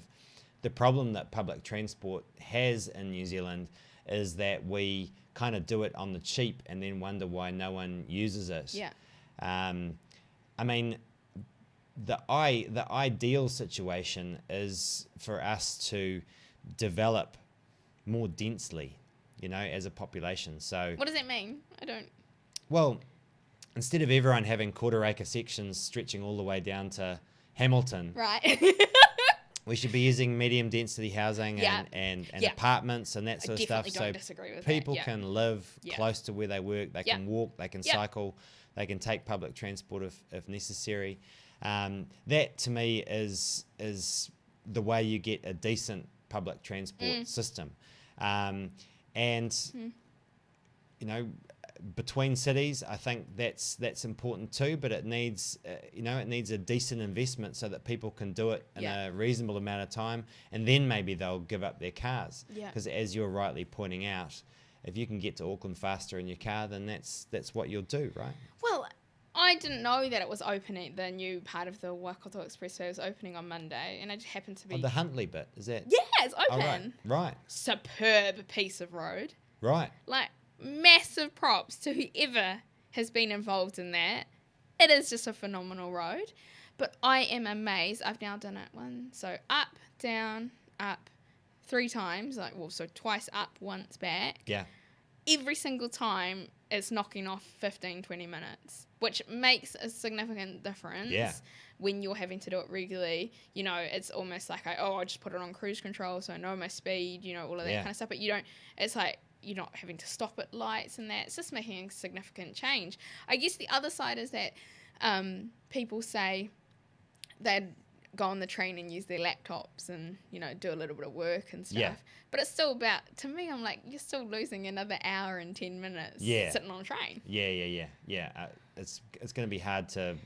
the problem that public transport has in New Zealand is that we kind of do it on the cheap and then wonder why no one uses it. Yeah. I mean, the ideal situation is for us to develop more densely, as a population. So What does that mean? I don't. well, instead of everyone having quarter-acre sections stretching all the way down to Hamilton, Right. we should be using medium density housing Yeah. and Yeah. apartments and that sort of stuff. definitely don't So disagree with that. people Yeah. can live Yeah. close to where they work. They Yeah. can walk. They can Yeah. cycle. They can take public transport if necessary. That to me is the way you get a decent public transport system. And between cities, I think that's important too. But it needs it needs a decent investment so that people can do it in Yeah. a reasonable amount of time, and then maybe they'll give up their cars. Yeah. Because as you're rightly pointing out, if you can get to Auckland faster in your car, then that's what you'll do, right? Well, I didn't know that it was opening. The new part of the Waikato Expressway was opening on Monday, and I just happened to be. Oh, the Huntley bit, is that? Yeah, it's Oh, open. right. Superb piece of road. Right. Like, massive props to whoever has been involved in that. It is just a phenomenal road. But I am amazed. I've now done it so up, down, up 3 times. So twice up, once back. Yeah. Every single time it's knocking off 15, 20 minutes, which makes a significant difference. Yeah. When you're having to do it regularly. It's almost like I just put it on cruise control so I know my speed, all of that Yeah. kind of stuff. But it's like you're not having to stop at lights and that. It's just making a significant change. I guess the other side is that people say they'd go on the train and use their laptops and, do a little bit of work and stuff. Yeah. But it's still to me, I'm like, you're still losing another hour and 10 minutes sitting on a train. Yeah. It's going to be hard to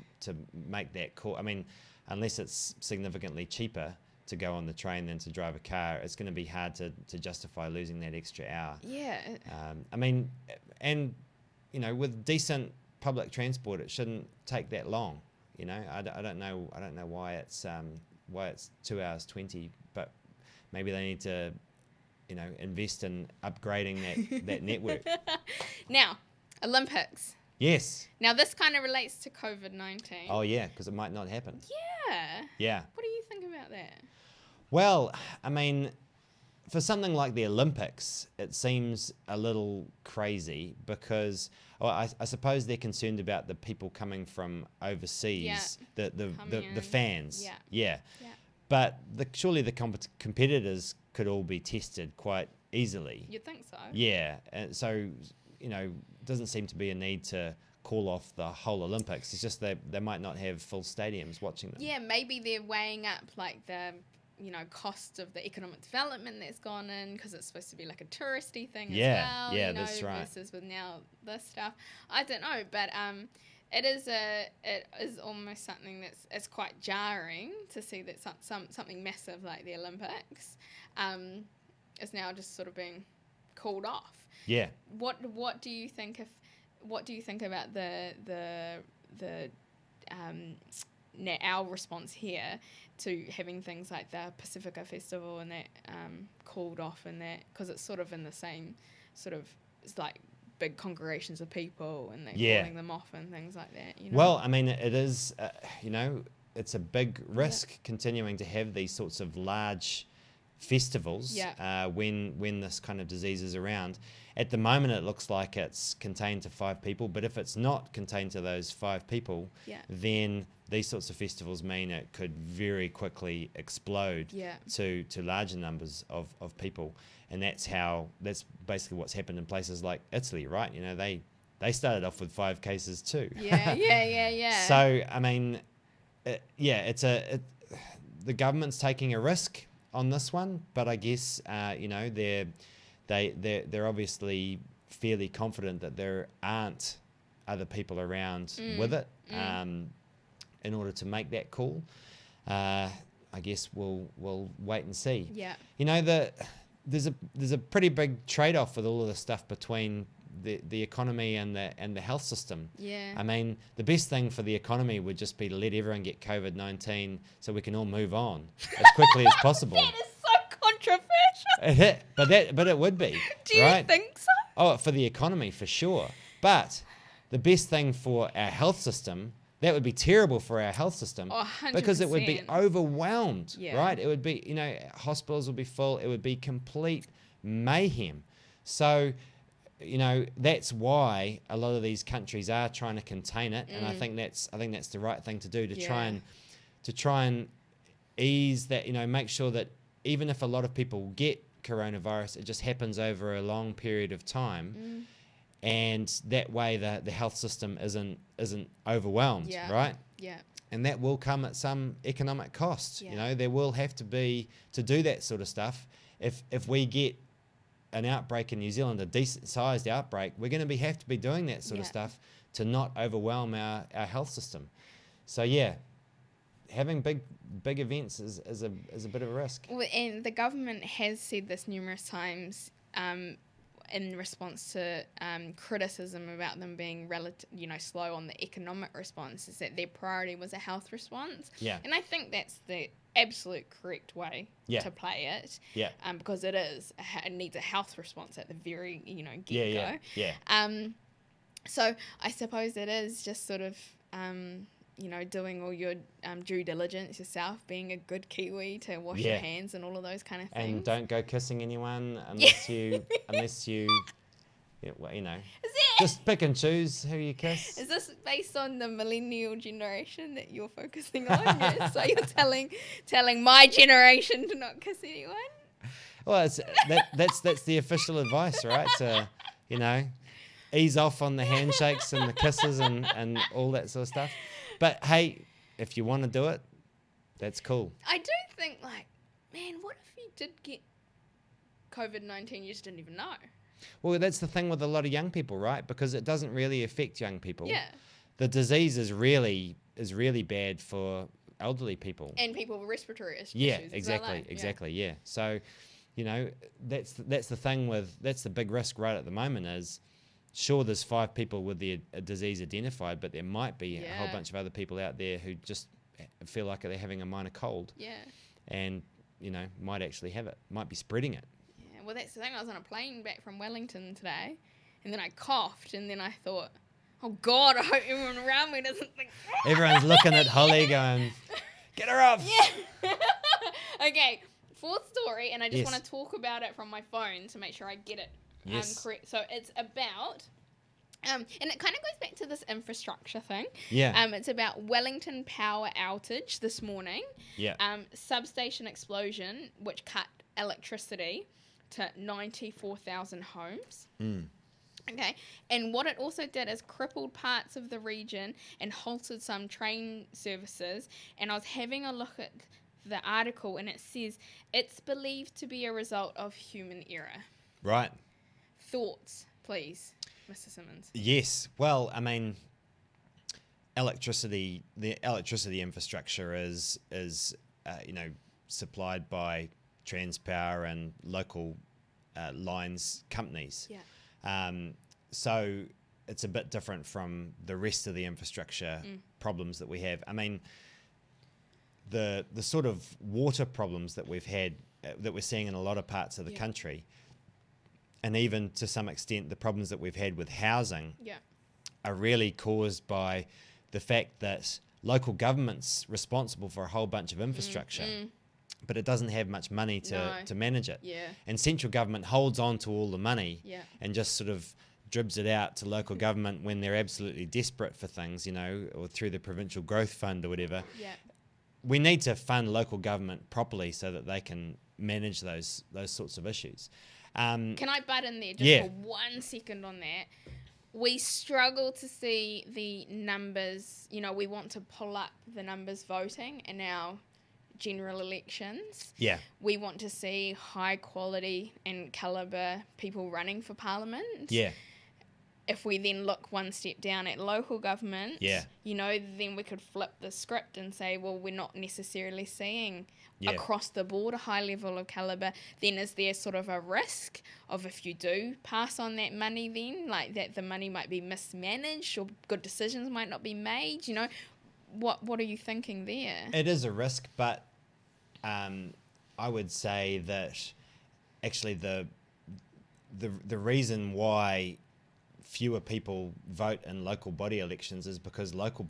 make that call. I mean, unless it's significantly cheaper to go on the train than to drive a car, it's going to be hard to justify losing that extra hour. Yeah. I mean, and with decent public transport, it shouldn't take that long. I don't know why it's 2 hours 20, but maybe they need to invest in upgrading that network. Now, Olympics. Yes. Now, this kind of relates to COVID-19. Oh yeah, because it might not happen. Yeah. Yeah. What do you think about that? Well, I mean, for something like the Olympics, it seems a little crazy because I suppose they're concerned about the people coming from overseas, the fans. Yeah. Yeah. Yeah. But surely the competitors could all be tested quite easily. You'd think so. Yeah. And so, doesn't seem to be a need to call off the whole Olympics. It's just they might not have full stadiums watching them. Yeah, maybe they're weighing up like the cost of the economic development that's gone in because it's supposed to be like a touristy thing as well. Yeah, that's right. Versus with now this stuff. I don't know, but it is almost something it's quite jarring to see that something massive like the Olympics is now just sort of being called off. Yeah. What do you think about our response here to having things like the Pacifica Festival and that called off and that because it's sort of in the same sort of it's like big congregations of people and they're calling them off and things like that. Well, I mean, it is it's a big risk continuing to have these sorts of large festivals when this kind of disease is around. At the moment, it looks like it's contained to 5 people, but if it's not contained to those 5 people, then these sorts of festivals mean it could very quickly explode to larger numbers of people. And that's basically what's happened in places like Italy, right? They started off with 5 cases too. Yeah. So, I mean, the government's taking a risk on this one, but I guess they're obviously fairly confident that there aren't other people around with it in order to make that call. I guess we'll wait and see. Yeah. There's a pretty big trade-off with all of this stuff between the economy and the health system. Yeah. I mean, the best thing for the economy would just be to let everyone get COVID-19 so we can all move on as quickly as possible. That is so but it would be. Do you right? think so? Oh, for the economy, for sure. But the best thing for our health system, that would be terrible for our health system, Oh, because it would be 100%. overwhelmed, Yeah. right? It would be, hospitals would be full. It would be complete mayhem. So, that's why a lot of these countries are trying to contain it, and I think that's the right thing to do, to try and ease that. Make sure that even if a lot of people get coronavirus, it just happens over a long period of time, and that way the health system isn't overwhelmed, right? Yeah. And that will come at some economic cost. Yeah. There will have to be, to do that sort of stuff. If we get an outbreak in New Zealand, a decent sized outbreak, we're going to have to be doing that sort of stuff to not overwhelm our health system. So having big events is a bit of a risk. Well, and the government has said this numerous times in response to criticism about them being slow on the economic response, is that their priority was a health response. Yeah. And I think that's the absolute correct way to play it. Yeah. Because it needs a health response at the very get-go. Yeah. So I suppose it is just sort of doing all your due diligence yourself, being a good Kiwi to wash your hands and all of those kind of things. And don't go kissing anyone unless you just pick and choose who you kiss. Is this based on the millennial generation that you're focusing on? Yes. So you're telling my generation to not kiss anyone? Well, that's the official advice, right? To ease off on the handshakes and the kisses and all that sort of stuff. But hey, if you want to do it, that's cool. I do think, man, what if you did get COVID-19, you just didn't even know? Well, that's the thing with a lot of young people, right? Because it doesn't really affect young people. Yeah. The disease is really bad for elderly people. And people with respiratory issues. Yeah, exactly. Yeah. So, that's the thing that's the big risk right at the moment is, sure, there's 5 people with the disease identified, but there might be a whole bunch of other people out there who just feel like they're having a minor cold. Yeah. And, might actually have it, might be spreading it. Yeah, well, that's the thing. I was on a plane back from Wellington today, and then I coughed, and then I thought, oh, God, I hope everyone around me doesn't think... Everyone's looking at Holly going, get her off! Yeah. Okay, 4th story, and I just want to talk about it from my phone to make sure I get it correct. So it's about... and it kind of goes back to this infrastructure thing. Yeah. It's about Wellington power outage this morning. Yeah. Substation explosion, which cut electricity to 94,000 homes. Okay. And what it also did is crippled parts of the region and halted some train services. And I was having a look at the article, and it says it's believed to be a result of human error. Right. Thoughts, please, Mr. Simmons? Yes. Well, I mean, the electricity infrastructure is supplied by Transpower and local lines companies. Yeah. So it's a bit different from the rest of the infrastructure problems that we have. I mean, the sort of water problems that we've had, that we're seeing in a lot of parts of the country, and even to some extent the problems that we've had with housing, are really caused by the fact that local government's responsible for a whole bunch of infrastructure, but it doesn't have much money to manage it. Yeah. And central government holds on to all the money and just sort of dribs it out to local government when they're absolutely desperate for things, or through the provincial growth fund or whatever. Yeah. We need to fund local government properly so that they can manage those sorts of issues. Can I butt in there just for 1 second on that? We struggle to see the numbers. We want to pull up the numbers voting in our general elections. Yeah. We want to see high quality and calibre people running for parliament. Yeah. If we then look one step down at local government, then we could flip the script and say, well, we're not necessarily seeing across the board a high level of calibre. Then is there sort of a risk of, if you do pass on that money, then that the money might be mismanaged or good decisions might not be made? What are you thinking there? It is a risk, but I would say that actually the reason why fewer people vote in local body elections is because local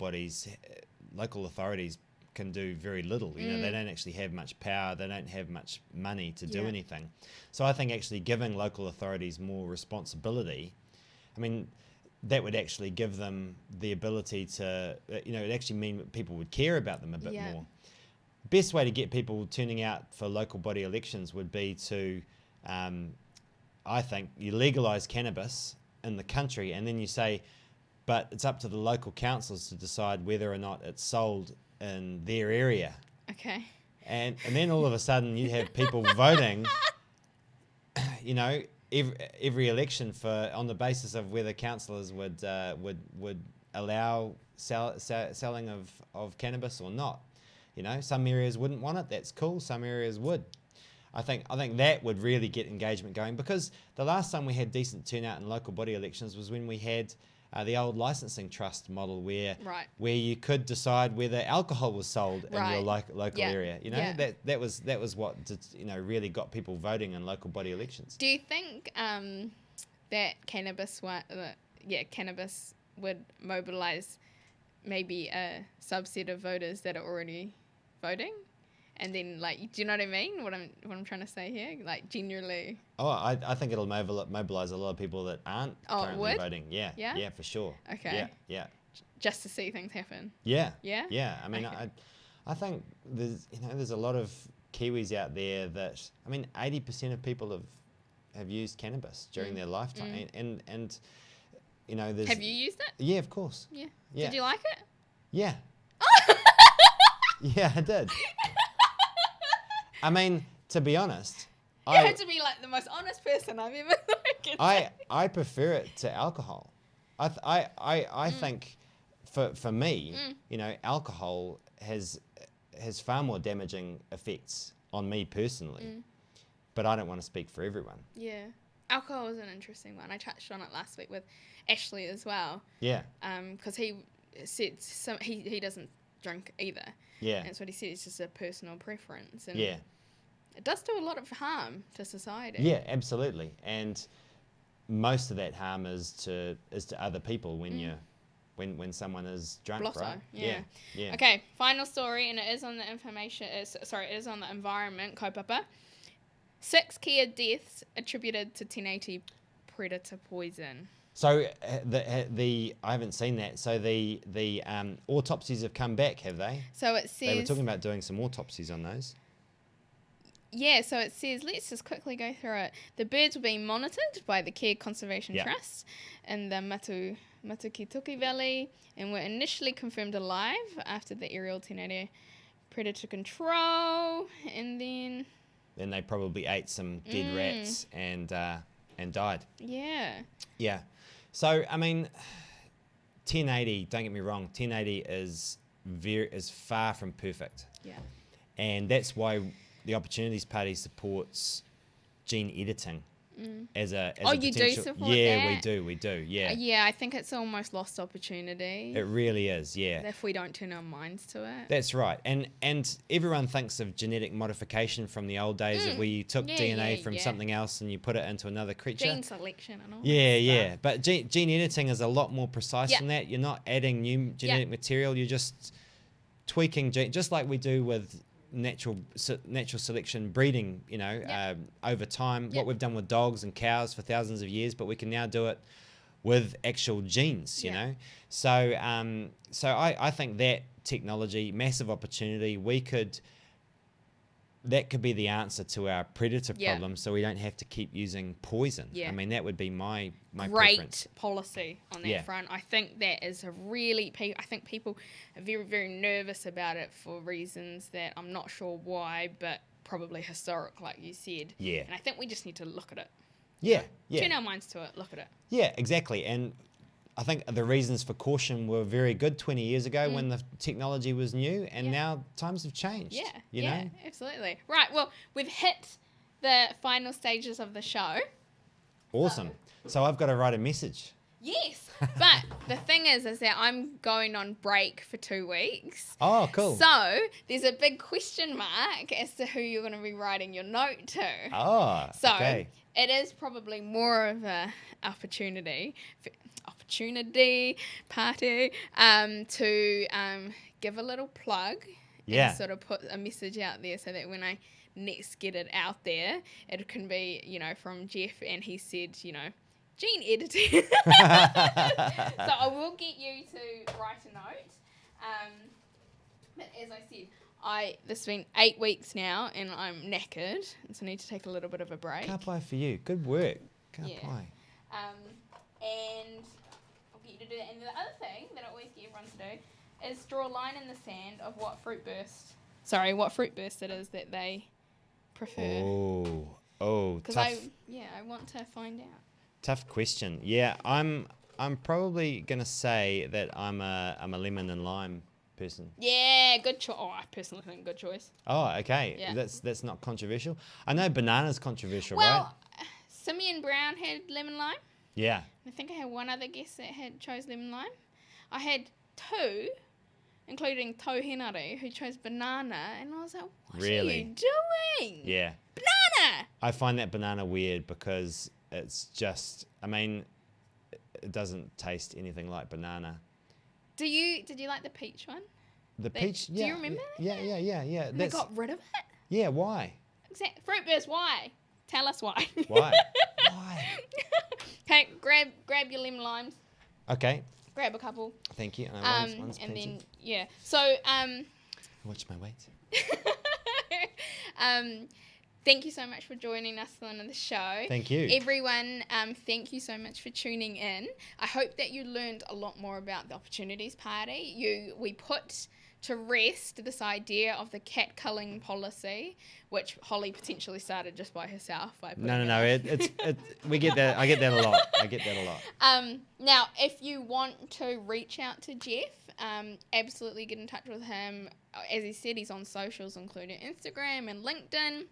authorities can do very little. You know, they don't actually have much power. They don't have much money to do anything. So I think actually giving local authorities more responsibility, I mean, that would actually give them the ability to, you know, it actually mean that people would care about them a bit more. Best way to get people turning out for local body elections would be to, I think, you legalise cannabis in the country, and then you say, but it's up to the local councils to decide whether or not it's sold in their area. Okay. And then all of a sudden you have people voting, you know, every election on the basis of whether councillors would allow selling of cannabis or not. You know, some areas wouldn't want it. That's cool. Some areas would. I think that would really get engagement going, because the last time we had decent turnout in local body elections was when we had the old licensing trust model where you could decide whether alcohol was sold in your local area. You know, that was what really got people voting in local body elections. Do you think that cannabis would mobilise maybe a subset of voters that are already voting? And then, like, do you know what I mean? What I'm trying to say here, like, generally. Oh, I think it'll mobilise a lot of people that aren't currently voting. Yeah, for sure. Okay. Yeah. Just to see things happen. Yeah. Yeah. Yeah. I mean, okay. I think there's a lot of Kiwis out there that, I mean, 80% of people have used cannabis during their lifetime, and you know, there's. Have you used it? Yeah, of course. Yeah. Did you like it? Yeah. Yeah, I did. I mean, to be honest, you had to be like the most honest person I've ever known. I prefer it to alcohol. I think for me, you know, alcohol has far more damaging effects on me personally. But I don't want to speak for everyone. Yeah. Alcohol is an interesting one. I touched on it last week with Ashley as well. Yeah. Because he said he doesn't drink either. Yeah. That's what he said. It's just a personal preference. And yeah. It does do a lot of harm to society. Yeah, absolutely. And most of that harm is to other people when someone is drunk, Blotto, right? Yeah. Yeah. Okay, final story, and it is on the it is on the environment, kaupapa. 6 Kia deaths attributed to 1080 predator poison. So the I haven't seen that. So the autopsies have come back, have they? So it says they were talking about doing some autopsies on those. Yeah, so it says, let's just quickly go through it. The birds were being monitored by the Care Conservation Trust in the Matukituki Valley and were initially confirmed alive after the aerial tornado predator control, and then they probably ate some dead rats and died. Yeah. Yeah. So I mean, 1080. Don't get me wrong. 1080 is far from perfect. Yeah. And that's why the Opportunities Party supports gene editing as a you potential. do support yeah, that? we do. Yeah. Yeah, I think it's almost lost opportunity. It really is. Yeah. If we don't turn our minds to it. That's right. And everyone thinks of genetic modification from the old days of where you took DNA from something else and you put it into another creature. Gene selection and all. Yeah. But gene editing is a lot more precise than that. You're not adding new genetic material. You're just tweaking just like we do with natural selection breeding, you know, over time. What we've done with dogs and cows for thousands of years, but we can now do it with actual genes, you know. So I think that technology, massive opportunity, that could be the answer to our predator problem, so we don't have to keep using poison. I mean, that would be my great preference. Policy on that front. I think that is I think people are very, very nervous about it for reasons that I'm not sure why, but probably historic, like you said. Yeah. And I think we just need to look at it. Yeah. Turn our minds to it, look at it. Yeah, exactly. And I think the reasons for caution were very good 20 years ago when the technology was new, and now times have changed. Yeah, you know? Absolutely. Right, well, we've hit the final stages of the show. Awesome. So I've got to write a message. Yes, but the thing is that I'm going on break for 2 weeks. Oh, cool. So there's a big question mark as to who you're going to be writing your note to. Oh, So okay. it is probably more of a opportunity party to give a little plug and sort of put a message out there so that when I next get it out there, it can be, from Geoff, and he said, gene editing. So I will get you to write a note. But as I said, this has been 8 weeks now, and I'm knackered, so I need to take a little bit of a break. Can't play for you. Good work. Can't play. And I'll get you to do that. And the other thing that I always get everyone to do is draw a line in the sand of what fruit burst it is that they prefer. Oh, because tough. I want to find out. Tough question. Yeah, I'm probably gonna say that I'm a lemon and lime person. Yeah, good choice. Oh, I personally think good choice. Oh, okay. Yeah. That's not controversial. I know banana's controversial, right? Well, Simeon Brown had lemon lime. Yeah. I think I had one other guest that chose lemon lime. I had 2, including Tohinari, who chose banana, and I was like, what are you doing? Yeah. Banana! I find that banana weird because it's just, it doesn't taste anything like banana. Did you like the peach one? The peach, yeah. Do you remember that? Yeah. They got rid of it? Yeah, why? Fruit burst, why? Tell us why. Why? Why? Okay, grab your lemon limes. Okay. Grab a couple. Thank you. One's and plenty. then, yeah. So, Watch my weight. thank you so much for joining us on the show. Thank you. Everyone, thank you so much for tuning in. I hope that you learned a lot more about the Opportunities Party. We put to rest this idea of the cat culling policy, which Holly potentially started just by herself. No. We get that. I get that a lot. Now, if you want to reach out to Geoff, absolutely get in touch with him. As he said, he's on socials, including Instagram and LinkedIn.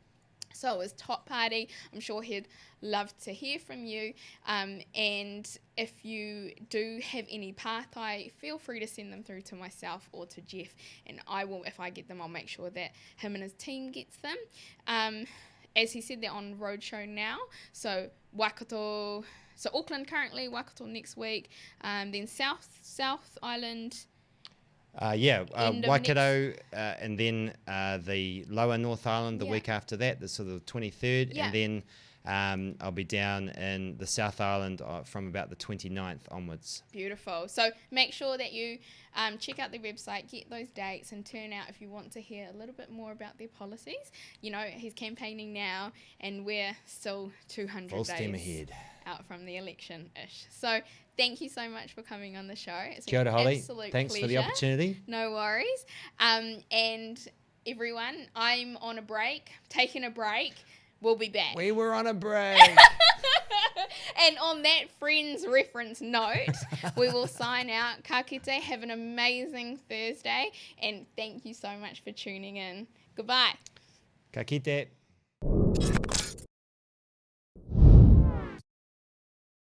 So is Top Party. I'm sure he'd love to hear from you. And if you do have any partai, feel free to send them through to myself or to Geoff. And I will, if I get them, I'll make sure that him and his team gets them. As he said, they're on roadshow now. So Waikato, so Auckland currently, Waikato next week. Then South Island. Waikato, and then the lower North Island the week after that, the sort of 23rd, and then I'll be down in the South Island from about the 29th onwards. Beautiful. So make sure that you check out the website, get those dates, and turn out if you want to hear a little bit more about their policies. He's campaigning now, and we're still 200 Full days steam ahead out from the election-ish. So thank you so much for coming on the show. It's Kia ora, Holly. Absolute Thanks pleasure. for the opportunity. No worries. And everyone, I'm on a break, taking a break. We'll be back. We were on a break. And on that Friends reference note, we will sign out. Ka kite, have an amazing Thursday, and thank you so much for tuning in. Goodbye. Ka kite.